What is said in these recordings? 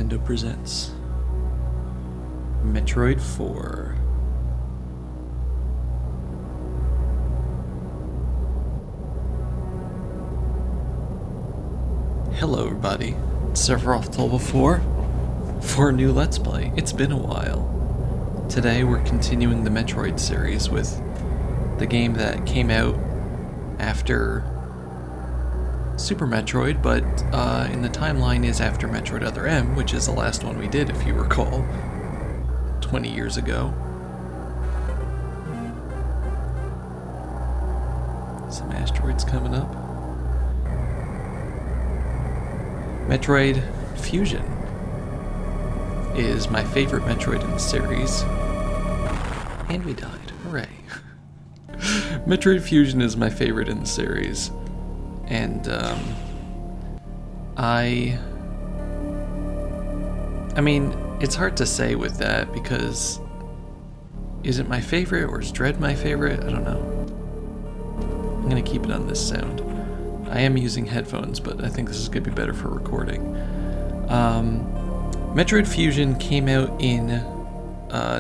Nintendo presents Metroid 4. Hello everybody, it's Sephiroth Level 4 for a new Let's Play. It's been a while. Today we're continuing the Metroid series with the game that came out after Super Metroid, but in the timeline is after Metroid Other M, which is the last one we did, if you recall, 20 years ago. Some asteroids coming up. Metroid Fusion is my favorite Metroid in the series. And we died. Hooray. Metroid Fusion is my favorite in the series. And, I mean, it's hard to say with that because is it my favorite or is Dread my favorite? I don't know. I'm gonna keep it on this sound. I am using headphones, but I think this is gonna be better for recording. Metroid Fusion came out in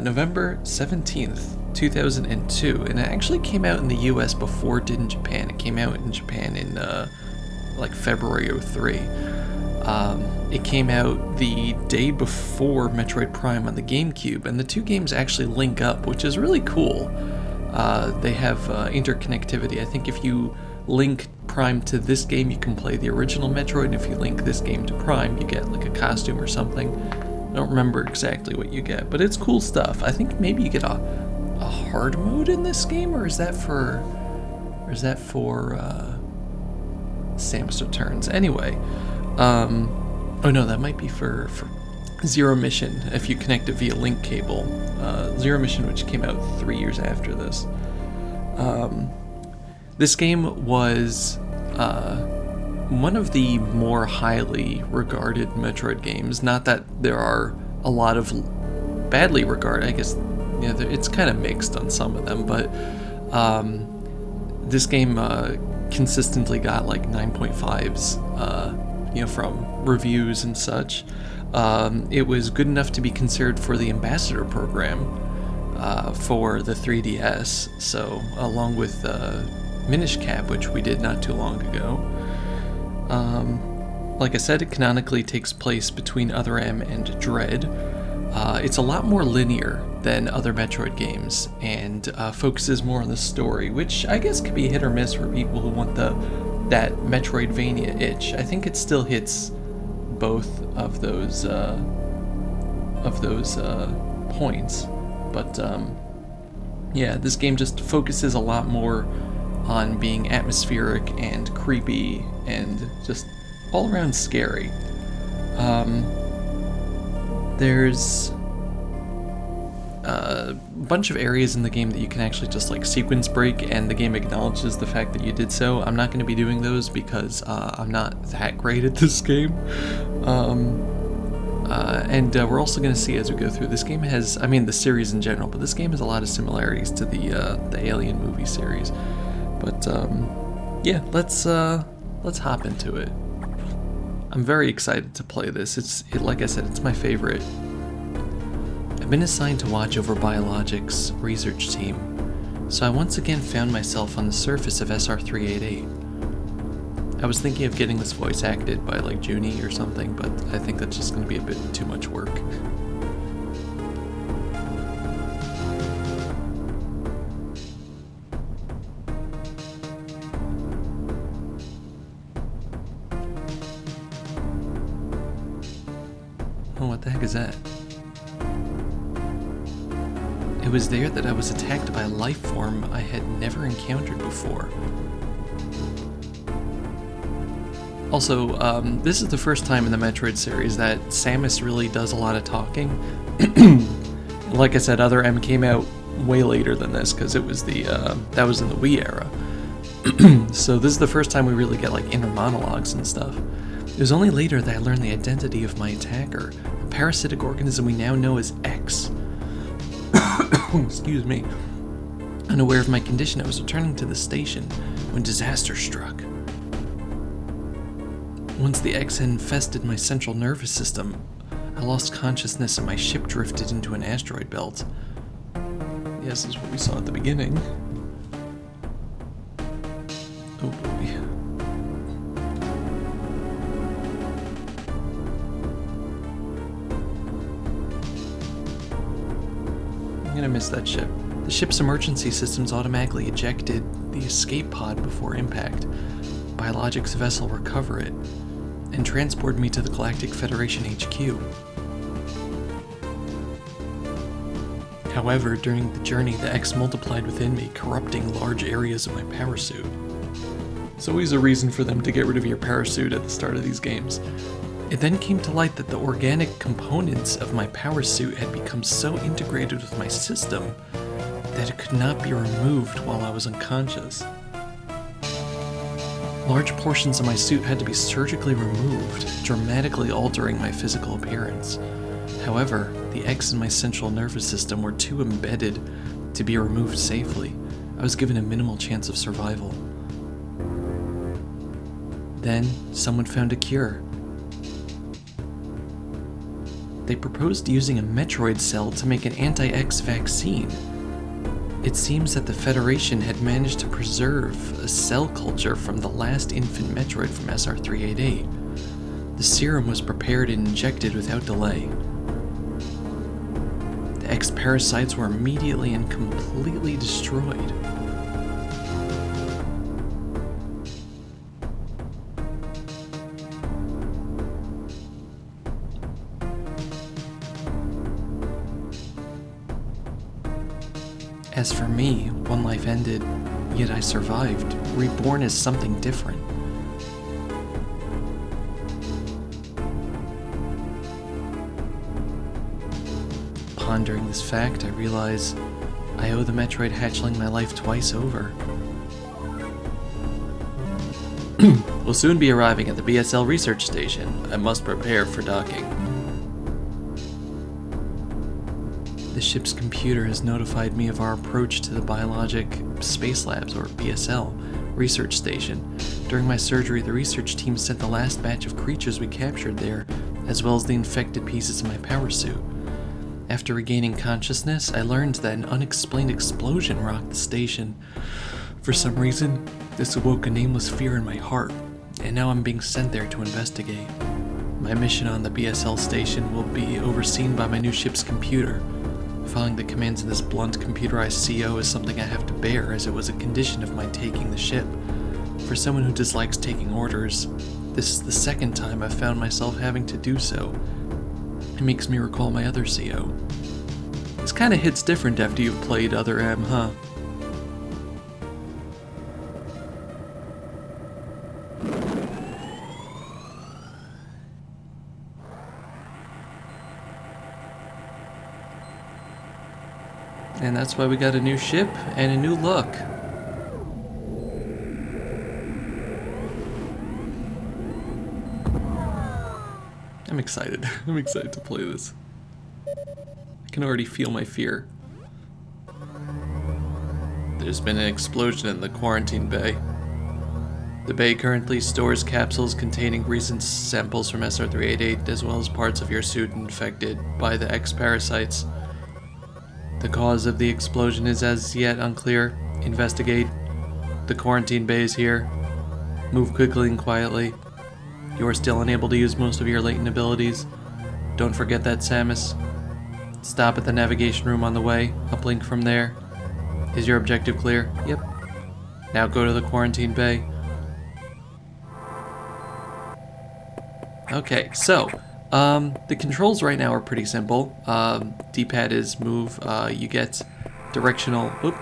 November 17th, 2002, and it actually came out in the US before it did in Japan. It came out in Japan in like February of 03. It came out the day before Metroid Prime on the GameCube, and the two games actually link up, which is really cool. They have interconnectivity. I think if you link Prime to this game, you can play the original Metroid, and if you link this game to Prime, you get like a costume or something. I don't remember exactly what you get, but it's cool stuff. I think maybe you get a hard mode in this game, or is that for Samus Returns? Anyway, oh no, that might be for Zero Mission if you connect it via link cable. Zero Mission, which came out 3 years after this. This game was one of the more highly regarded Metroid games. Not that there are a lot of badly regarded, I guess, you know, it's kind of mixed on some of them, but this game consistently got like 9.5s, you know, from reviews and such. It was good enough to be considered for the Ambassador program for the 3DS, so along with Minish Cap, which we did not too long ago. Like I said, it canonically takes place between Other M and Dread. It's a lot more linear than other Metroid games, and focuses more on the story, which I guess could be hit or miss for people who want that Metroidvania itch. I think it still hits both of those points, but yeah, this game just focuses a lot more on being atmospheric and creepy and just all around scary. There's a bunch of areas in the game that you can actually just like sequence break, and the game acknowledges the fact that you did so. I'm not going to be doing those because I'm not that great at this game. And we're also going to see as we go through, this game has, I mean the series in general, but this game has a lot of similarities to the Alien movie series. But yeah, let's hop into it. I'm very excited to play this. Like I said, it's my favorite. I've been assigned to watch over Biologics' research team, so I once again found myself on the surface of SR-388. I was thinking of getting this voice acted by like Junie or something, but I think that's just going to be a bit too much work. Oh, what the heck is that? It was there that I was attacked by a life form I had never encountered before. Also, this is the first time in the Metroid series that Samus really does a lot of talking. Like I said, Other M came out way later than this because it was that was in the Wii era. So this is the first time we really get like inner monologues and stuff. It was only later that I learned the identity of my attacker, a parasitic organism we now know as X. Excuse me. Unaware of my condition, I was returning to the station when disaster struck. Once the X had infested my central nervous system, I lost consciousness and my ship drifted into an asteroid belt. Yes, this is what we saw at the beginning. Oh boy. I'm gonna miss that ship. The ship's emergency systems automatically ejected the escape pod before impact. Biologics vessel recover it and transport me to the Galactic Federation HQ. However, during the journey, the X multiplied within me, corrupting large areas of my power suit. It's always a reason for them to get rid of your power suit at the start of these games. It then came to light that the organic components of my power suit had become so integrated with my system that it could not be removed while I was unconscious. Large portions of my suit had to be surgically removed, dramatically altering my physical appearance. However, the X in my central nervous system were too embedded to be removed safely. I was given a minimal chance of survival. Then, someone found a cure. They proposed using a Metroid cell to make an anti-X vaccine. It seems that the Federation had managed to preserve a cell culture from the last infant Metroid from SR388. The serum was prepared and injected without delay. The X parasites were immediately and completely destroyed. As for me, one life ended, yet I survived, reborn as something different. Pondering this fact, I realize I owe the Metroid hatchling my life twice over. We'll soon be arriving at the BSL research station. I must prepare for docking. The ship's computer has notified me of our approach to the Biologic Space Labs, or BSL, research station. During my surgery, the research team sent the last batch of creatures we captured there, as well as the infected pieces of my power suit. After regaining consciousness, I learned that an unexplained explosion rocked the station. For some reason, this awoke a nameless fear in my heart, and now I'm being sent there to investigate. My mission on the BSL station will be overseen by my new ship's computer. Following the commands of this blunt computerized CO is something I have to bear, as it was a condition of my taking the ship. For someone who dislikes taking orders, this is the second time I've found myself having to do so. It makes me recall my other CO. This kinda hits different after you've played other M, huh? And that's why we got a new ship and a new look. I'm excited. I'm excited to play this. I can already feel my fear. There's been an explosion in the quarantine bay. The bay currently stores capsules containing recent samples from SR388, as well as parts of your suit infected by the X parasites. The cause of the explosion is as yet unclear. Investigate. The quarantine bay is here. Move quickly and quietly. You are still unable to use most of your latent abilities. Don't forget that, Samus. Stop at the navigation room on the way. Uplink from there. Is your objective clear? Yep. Now go to the quarantine bay. Okay, so the controls right now are pretty simple. D-pad is move. You get directional. Whoop.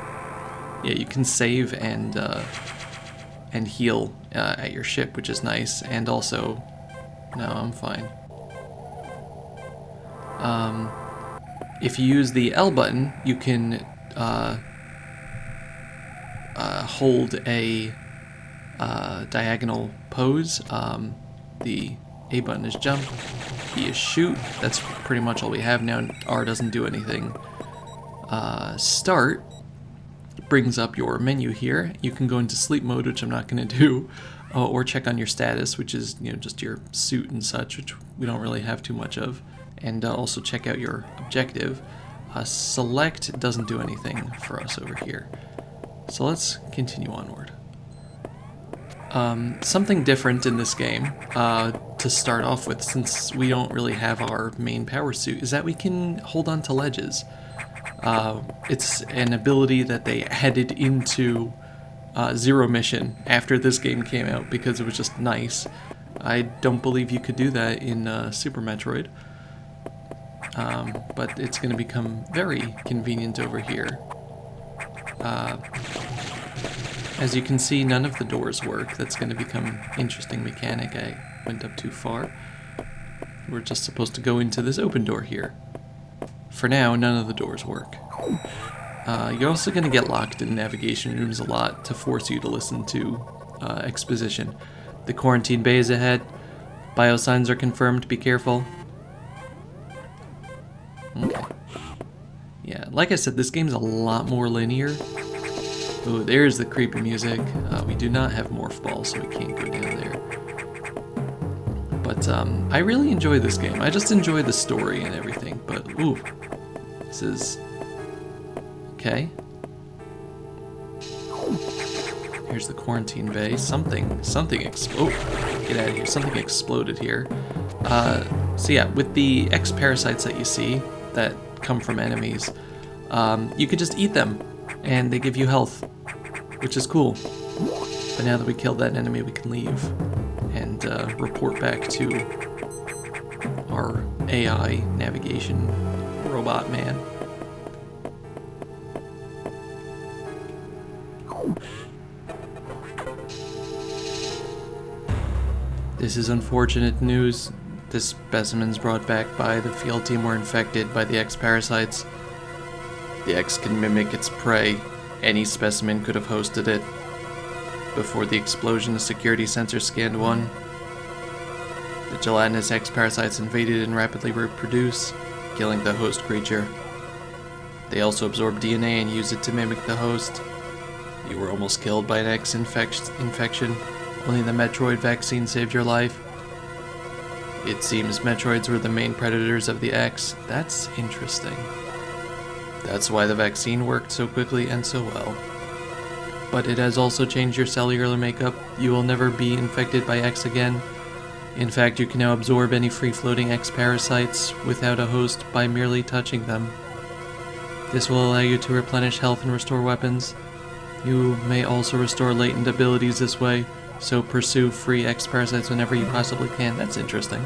Yeah, you can save and heal at your ship, which is nice. And also, no, I'm fine. If you use the L button, you can hold a diagonal pose. The A button is jump, B is shoot. That's pretty much all we have now. R doesn't do anything. Start brings up your menu here. You can go into sleep mode, which I'm not going to do, or check on your status, which is just your suit and such, which we don't really have too much of. and also check out your objective. Select doesn't do anything for us over here. So let's continue onward. Something different in this game, to start off with, since we don't really have our main power suit, is that we can hold on to ledges. It's an ability that they added into Zero Mission after this game came out because it was just nice. I don't believe you could do that in Super Metroid, but it's going to become very convenient over here. As you can see, none of the doors work. That's going to become an interesting mechanic. I went up too far. We're just supposed to go into this open door here. For now, none of the doors work. You're also going to get locked in navigation rooms a lot to force you to listen to exposition. The quarantine bay is ahead. Biosigns are confirmed. Be careful. Okay. Yeah, like I said, this game's a lot more linear. Ooh, there's the creepy music. We do not have morph balls, so we can't go down there. But I really enjoy this game. I just enjoy the story and everything. But ooh, this is okay. Here's the quarantine bay. Something exploded. Get out of here. Something exploded here. So yeah, with the X parasites that you see that come from enemies, you could just eat them, and they give you health, which is cool. But now that we killed that enemy, we can leave and report back to our AI navigation robot man. This is unfortunate news. The specimens brought back by the field team were infected by the X parasites. The X can mimic its prey. Any specimen could have hosted it. Before the explosion, the security sensor scanned one. The gelatinous X parasites invaded and rapidly reproduce, killing the host creature. They also absorb DNA and use it to mimic the host. You were almost killed by an X infection. Only the Metroid vaccine saved your life. It seems Metroids were the main predators of the X. That's interesting. That's why the vaccine worked so quickly and so well. But it has also changed your cellular makeup. You will never be infected by X again. In fact, you can now absorb any free-floating X parasites without a host by merely touching them. This will allow you to replenish health and restore weapons. You may also restore latent abilities this way, so pursue free X parasites whenever you possibly can. That's interesting.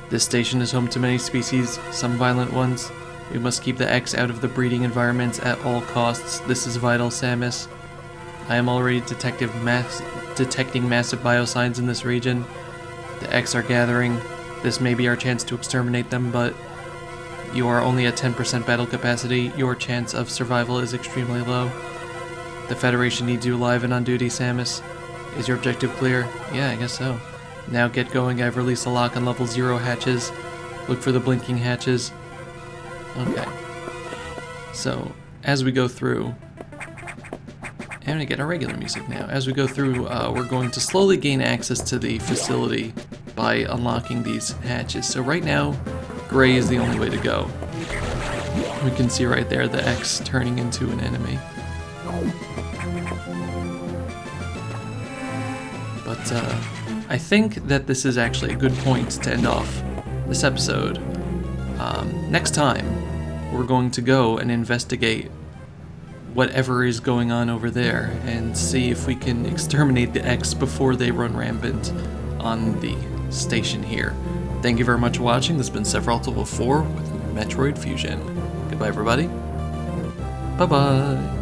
This station is home to many species, some violent ones. We must keep the X out of the breeding environments at all costs. This is vital, Samus. I am already detecting massive biosigns in this region. The X are gathering. This may be our chance to exterminate them, but you are only at 10% battle capacity. Your chance of survival is extremely low. The Federation needs you alive and on duty, Samus. Is your objective clear? Yeah, I guess so. Now get going. I've released a lock on level 0 hatches. Look for the blinking hatches. Okay. So, as we go through... I'm going to get our regular music now. As we go through, we're going to slowly gain access to the facility by unlocking these hatches. So right now, gray is the only way to go. We can see right there the X turning into an enemy. But I think that this is actually a good point to end off this episode. Next time, we're going to go and investigate whatever is going on over there and see if we can exterminate the X before they run rampant on the station here. Thank you very much for watching. This has been Sephiroth 4 with Metroid Fusion. Goodbye, everybody. Bye-bye.